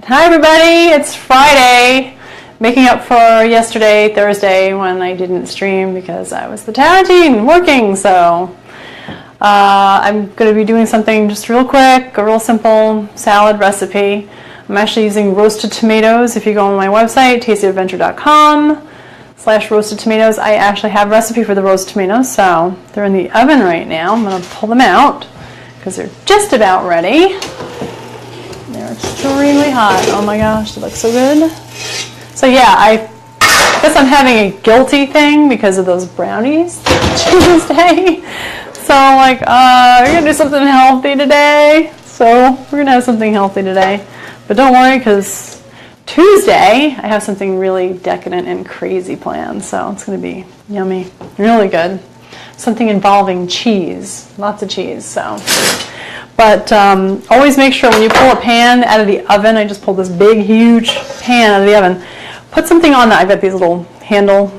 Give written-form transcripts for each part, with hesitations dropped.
Hi everybody, it's Friday, making up for yesterday, Thursday, when I didn't stream because I was the talent working, so I'm going to be doing something just real quick, a real simple salad recipe. I'm actually using roasted tomatoes. If you go on my website, tastyadventure.com/roasted tomatoes, I actually have a recipe for the roasted tomatoes, so they're in the oven right now. I'm going to pull them out because they're just about ready. They're extremely hot. Oh my gosh, they look so good. So yeah, I guess I'm having a guilty thing because of those brownies Tuesday. So I'm like, we're going to do something healthy today. So we're going to have something healthy today. But don't worry, because Tuesday I have something really decadent and crazy planned. So it's going to be yummy, really good. Something involving cheese, lots of cheese. So. But always make sure when you pull a pan out of the oven, I just pulled this big, huge pan out of the oven, put something on that. I've got these little handle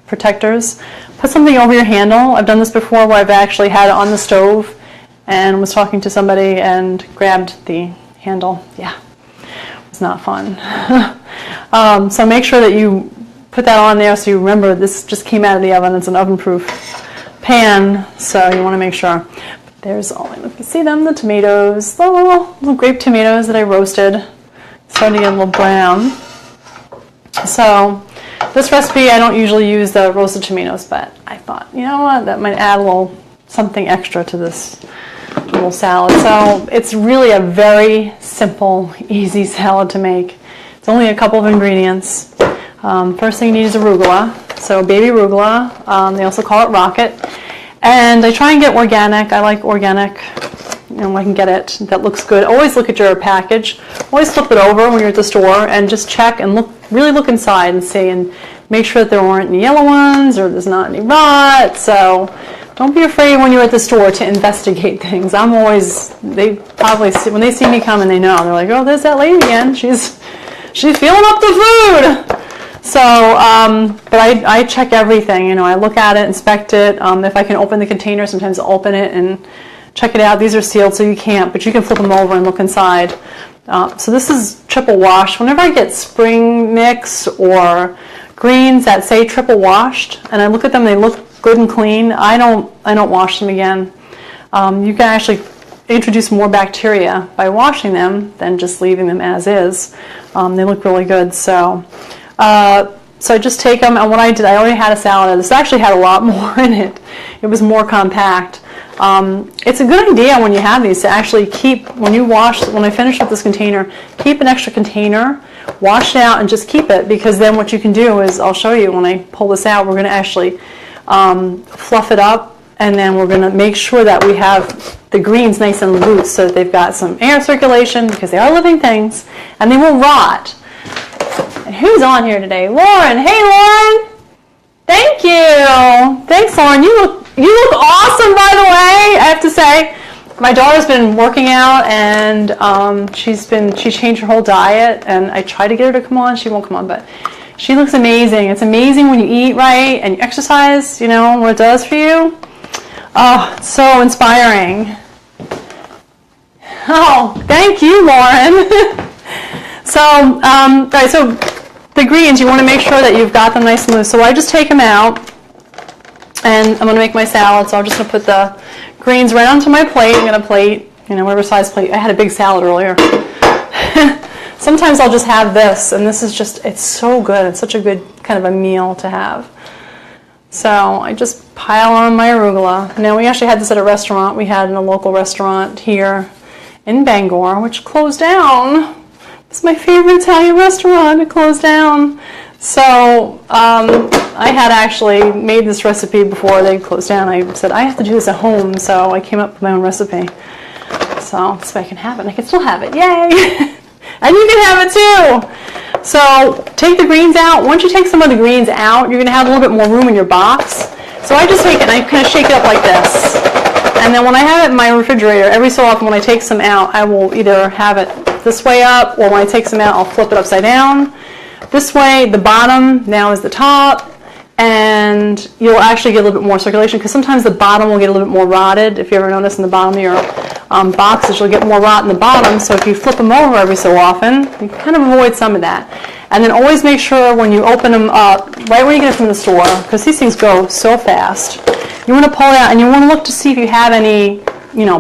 protectors. Put something over your handle. I've done this before where I've actually had it on the stove and was talking to somebody and grabbed the handle. Yeah, it was not fun. So make sure that you put that on there so you remember this just came out of the oven. It's an oven-proof pan, so you want to make sure. There's all, if you can see them, the tomatoes, the little grape tomatoes that I roasted. Starting to get a little brown. So this recipe, I don't usually use the roasted tomatoes, but I thought, you know what, that might add a little something extra to this little salad. So it's really a very simple, easy salad to make. It's only a couple of ingredients. First thing you need is arugula. So baby arugula, they also call it rocket. And I try and get organic. I like organic, I can get it. That looks good. Always look at your package. Always flip it over when you're at the store and just check and really look inside and see and make sure that there aren't any yellow ones or there's not any rot. So don't be afraid when you're at the store to investigate things. They probably see, when they see me coming, they know. They're like, oh, there's that lady again. She's feeling up the food. So, but I check everything, I look at it, inspect it. If I can open the container, sometimes I'll open it and check it out. These are sealed, so you can't, but you can flip them over and look inside. So this is triple washed. Whenever I get spring mix or greens that say triple washed, and I look at them, they look good and clean, I don't wash them again. You can actually introduce more bacteria by washing them than just leaving them as is. They look really good, so I just take them, and what I did, I already had a salad. This actually had a lot more in it. It was more compact. It's a good idea when you have these to actually keep, when I finish with this container, keep an extra container, wash it out, and just keep it, because then what you can do is, I'll show you when I pull this out, we're going to actually fluff it up, and then we're going to make sure that we have the greens nice and loose so that they've got some air circulation, because they are living things, and they won't rot. And who's on here today? Lauren. Hey, Lauren. Thank you. Thanks, Lauren. You look awesome, by the way. I have to say, my daughter's been working out, and she changed her whole diet, and I tried to get her to come on. She won't come on, but she looks amazing. It's amazing when you eat right and you exercise, what it does for you. Oh, it's so inspiring. Oh, thank you, Lauren. So, all right, so the greens, you want to make sure that you've got them nice and loose. So I just take them out, and I'm going to make my salad. So I'm just going to put the greens right onto my plate. I'm going to plate, whatever size plate. I had a big salad earlier. Sometimes I'll just have this, and this is just, it's so good. It's such a good kind of a meal to have. So I just pile on my arugula. Now, we actually had this at a restaurant. We had in a local restaurant here in Bangor, which closed down. It's my favorite Italian restaurant. It closed down. So I had actually made this recipe before they closed down. I said, I have to do this at home, so I came up with my own recipe. So I can have it. I can still have it. Yay! And you can have it too. So take the greens out. Once you take some of the greens out, you're going to have a little bit more room in your box. So I just take it and I kind of shake it up like this. And then when I have it in my refrigerator, every so often when I take some out, I will either have it this way up, or when I take some out, I'll flip it upside down. This way, the bottom now is the top, and you'll actually get a little bit more circulation, because sometimes the bottom will get a little bit more rotted. If you ever notice in the bottom of your boxes, you'll get more rot in the bottom. So if you flip them over every so often, you kind of avoid some of that. And then always make sure when you open them up, right when you get it from the store, because these things go so fast, you want to pull it out and you want to look to see if you have any,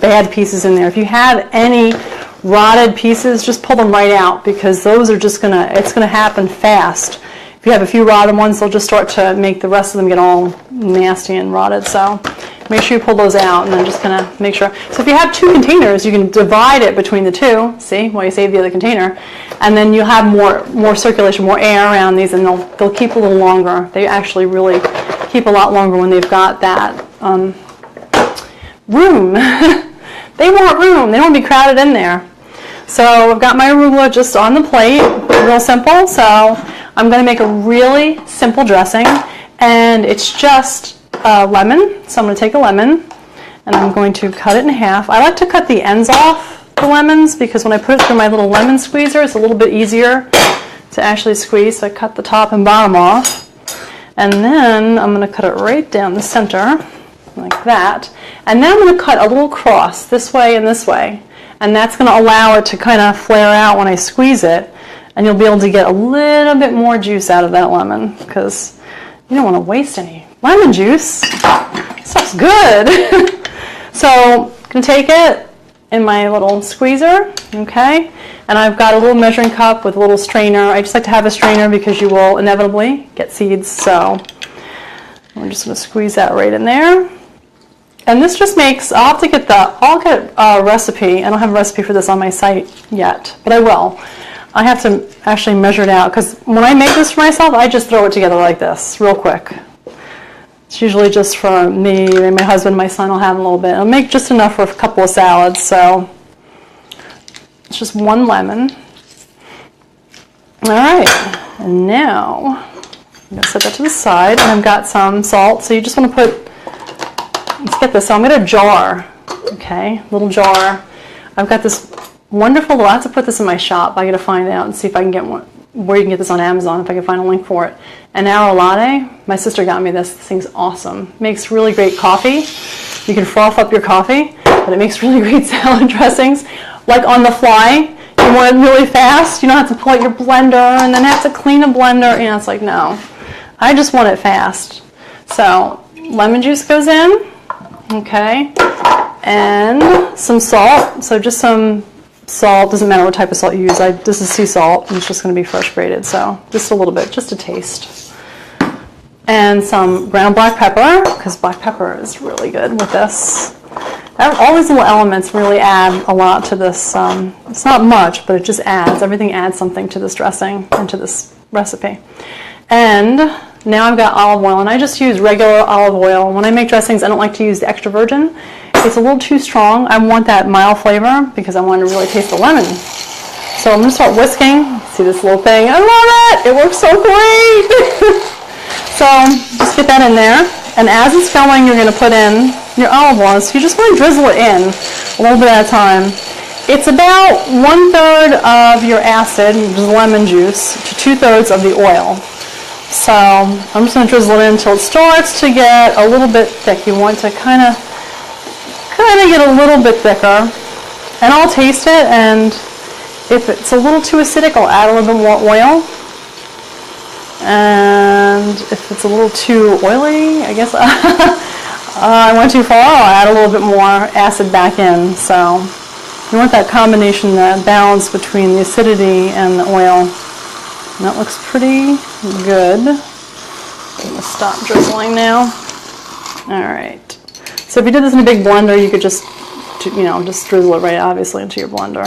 bad pieces in there. If you have any rotted pieces, just pull them right out, because those are just it's gonna happen fast. If you have a few rotted ones, they'll just start to make the rest of them get all nasty and rotted. So make sure you pull those out, and then just kind of make sure. So if you have 2 containers, you can divide it between the 2, see, while you save the other container, and then you'll have more circulation, more air around these, and they'll keep a little longer. They actually really keep a lot longer when they've got that room. They want room. They don't want to be crowded in there. So I've got my arugula just on the plate, real simple. So I'm going to make a really simple dressing, and it's just lemon. So I'm going to take a lemon, and I'm going to cut it in half. I like to cut the ends off the lemons, because when I put it through my little lemon squeezer, it's a little bit easier to actually squeeze. So I cut the top and bottom off, and then I'm going to cut it right down the center, like that. And then I'm going to cut a little cross this way and this way. And that's going to allow it to kind of flare out when I squeeze it. And you'll be able to get a little bit more juice out of that lemon, because you don't want to waste any lemon juice. Stuff's good. So I'm going to take it in my little squeezer, okay? And I've got a little measuring cup with a little strainer. I just like to have a strainer because you will inevitably get seeds. So I'm just going to squeeze that right in there. And this just makes, I'll get a recipe. I don't have a recipe for this on my site yet, but I will. I have to actually measure it out, because when I make this for myself, I just throw it together like this, real quick. It's usually just for me, and my husband, my son will have a little bit. I'll make just enough for a couple of salads, so it's just 1 lemon. All right, and now I'm going to set that to the side, and I've got some salt. So you just want to put, let's get this. So I'm going to jar, okay, little jar. I've got this wonderful, I have to put this in my shop. I got to find out and see if I can get one, where you can get this on Amazon, if I can find a link for it. An Arrow Latte. My sister got me this. This thing's awesome. Makes really great coffee. You can froth up your coffee, but it makes really great salad dressings. Like on the fly, you want it really fast. You don't have to pull out your blender and then have to clean a blender. It's like, no. I just want it fast. So lemon juice goes in, okay, and some salt. So just some salt, doesn't matter what type of salt you use. This is sea salt, and it's just going to be fresh grated, so just a little bit, just a taste. And some ground black pepper, because black pepper is really good with this. All these little elements really add a lot to this. It's not much, but it just adds. Everything adds something to this dressing and to this recipe. And now I've got olive oil, and I just use regular olive oil. When I make dressings, I don't like to use the extra virgin. It's a little too strong. I want that mild flavor because I want to really taste the lemon. So I'm going to start whisking. See this little thing? I love it! It works so great! So just get that in there. And as it's going, you're going to put in your olive oil. So you just want to drizzle it in a little bit at a time. It's about 1/3 of your acid, which is lemon juice, to 2/3 of the oil. So I'm just going to drizzle it in until it starts to get a little bit thick. You want to kind of get a little bit thicker, and I'll taste it, and if it's a little too acidic, I'll add a little bit more oil, and if it's a little too oily, I guess I went too far, I'll add a little bit more acid back in. So you want that combination, that balance between the acidity and the oil, and that looks pretty good. I'm going to stop drizzling now. All right. So if you did this in a big blender, you could just drizzle it right, obviously, into your blender.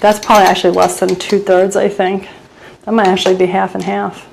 That's probably actually less than 2/3, I think. That might actually be half and half.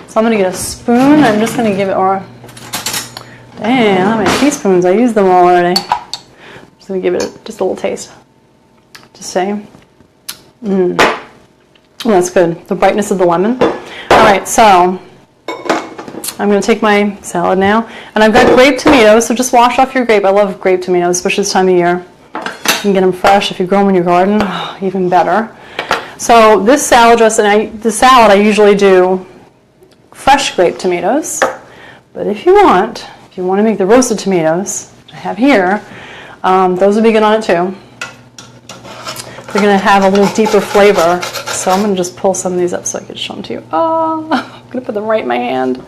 So I'm going to get a spoon. I'm just going to give it, dang, how many teaspoons? I used them already. I'm just going to give it just a little taste. Just say, oh, that's good. The brightness of the lemon. All right, so I'm going to take my salad now, and I've got grape tomatoes, so just wash off your grape. I love grape tomatoes, especially this time of year. You can get them fresh if you grow them in your garden, even better. So this salad dressing, I usually do fresh grape tomatoes, but if you want to make the roasted tomatoes, which I have here, those would be good on it too. they're going to have a little deeper flavor. So I'm going to just pull some of these up so I can show them to you. Oh, I'm going to put them right in my hand.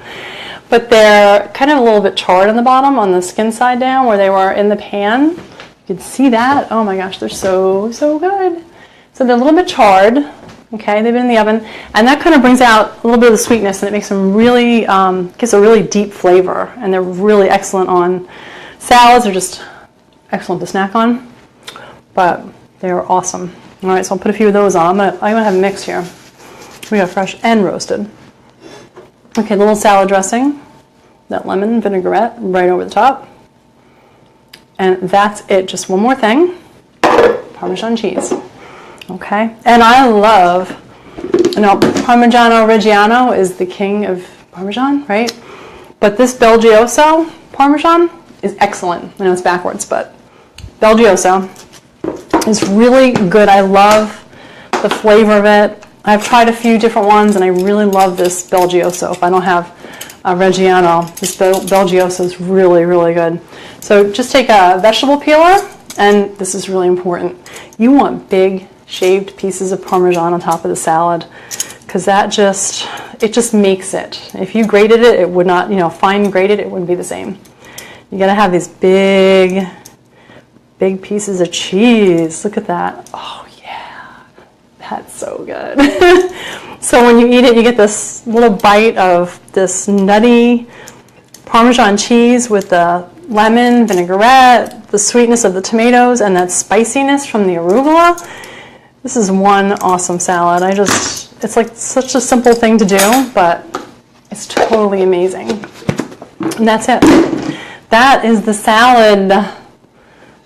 But they're kind of a little bit charred on the bottom, on the skin side down where they were in the pan. You can see that. Oh my gosh, they're so good. So they're a little bit charred. Okay, they've been in the oven, and that kind of brings out a little bit of the sweetness, and it makes them really, gives a really deep flavor, and they're really excellent on salads. They're just excellent to snack on, but they're awesome. All right, so I'll put a few of those on. I'm gonna have a mix here. We got fresh and roasted. Okay, a little salad dressing, that lemon vinaigrette right over the top. And that's it, just one more thing, Parmesan cheese. Okay, and I love, Parmigiano Reggiano is the king of Parmesan, right? But this Belgioso Parmesan is excellent. I know it's backwards, but Belgioso is really good. I love the flavor of it. I've tried a few different ones, and I really love this Belgioso. If I don't have a Reggiano, this Belgioso is really, really good. So just take a vegetable peeler, and this is really important. You want big shaved pieces of Parmesan on top of the salad, because it just makes it. If you grated it, it would not, fine grated, it wouldn't be the same. You gotta have these big pieces of cheese. Look at that. Oh yeah, that's so good. So when you eat it, you get this little bite of this nutty Parmesan cheese with the lemon, vinaigrette, the sweetness of the tomatoes, and that spiciness from the arugula. This is one awesome salad. It's like such a simple thing to do, but it's totally amazing. And that's it. That is the salad.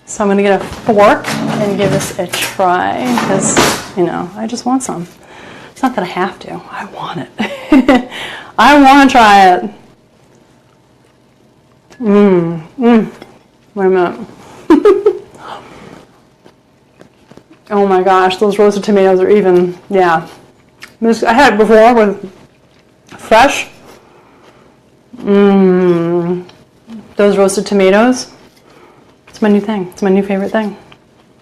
So I'm going to get a fork and give this a try, because, I just want some. It's not that I have to. I want it. I want to try it. Wait a minute. Oh my gosh, those roasted tomatoes are even, yeah. I had it before with fresh. Those roasted tomatoes. It's my new thing. It's my new favorite thing.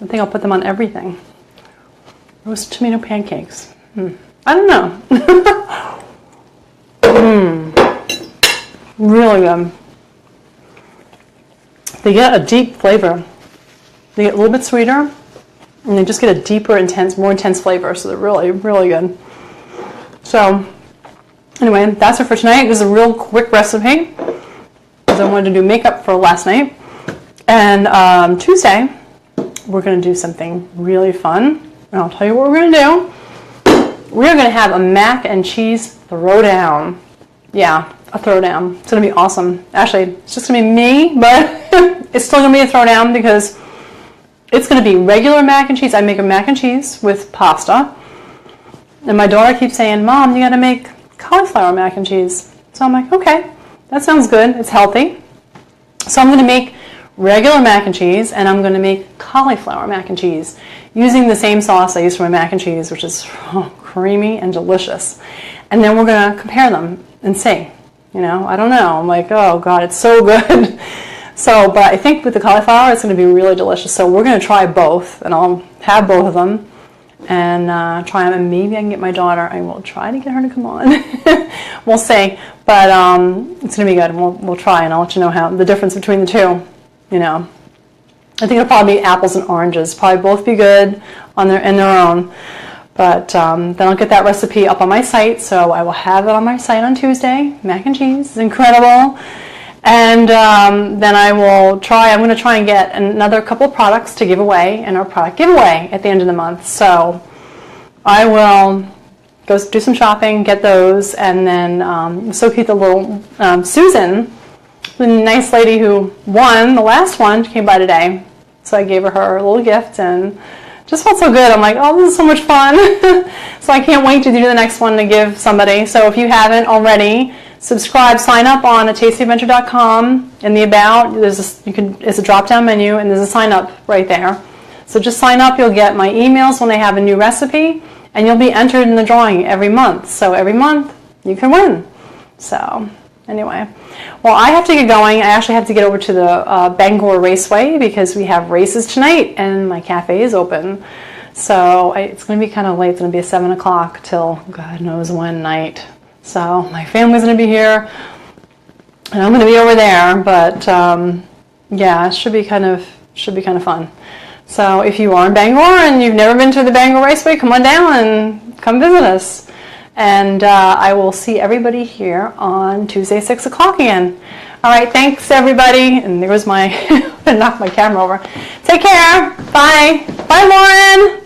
I think I'll put them on everything. Roasted tomato pancakes. I don't know. Really good. They get a deep flavor. They get a little bit sweeter, and they just get a deeper, more intense flavor. So they're really, really good. So anyway, that's it for tonight. This is a real quick recipe, because I wanted to do makeup for last night. And Tuesday, we're going to do something really fun. And I'll tell you what we're going to do. We're going to have a mac and cheese throwdown. Yeah, a throwdown. It's going to be awesome. Actually, it's just going to be me, but it's still going to be a throwdown, because it's going to be regular mac and cheese. I make a mac and cheese with pasta. And my daughter keeps saying, Mom, you got to make cauliflower mac and cheese. So I'm like, okay, that sounds good. It's healthy. So I'm going to make regular mac and cheese, and I'm going to make cauliflower mac and cheese using the same sauce I use for my mac and cheese, which is creamy and delicious. And then we're going to compare them and see. I don't know. I'm like, oh God, it's so good. But I think with the cauliflower, it's going to be really delicious. So we're going to try both, and I'll have both of them and try them. And maybe I can get my daughter. I will try to get her to come on. We'll see. But it's going to be good. We'll try, and I'll let you know how the difference between the two. I think it'll probably be apples and oranges. Probably both be good in their own. But then I'll get that recipe up on my site. So I will have it on my site on Tuesday. Mac and cheese is incredible. And then I'm going to try and get another couple of products to give away in our product giveaway at the end of the month. So I will go do some shopping, get those, and then so cute, the little Susan, the nice lady who won the last one, came by today. So I gave her a little gift, and just felt so good. I'm like, oh, this is so much fun. So I can't wait to do the next one to give somebody. So if you haven't already, subscribe, sign up on atastyadventure.com. In the About, it's a drop-down menu, and there's a sign up right there. So just sign up. You'll get my emails when I have a new recipe, and you'll be entered in the drawing every month. So every month you can win. So anyway, well, I have to get going. I actually have to get over to the Bangor Raceway, because we have races tonight, and my cafe is open. So it's going to be kind of late. It's going to be 7 o'clock till God knows when night. So my family's going to be here, and I'm going to be over there. But yeah, it should be kind of fun. So if you are in Bangor and you've never been to the Bangor Raceway, come on down and come visit us. And I will see everybody here on Tuesday, 6 o'clock again. All right, thanks everybody. And there was my, I knocked my camera over. Take care. Bye. Bye, Lauren.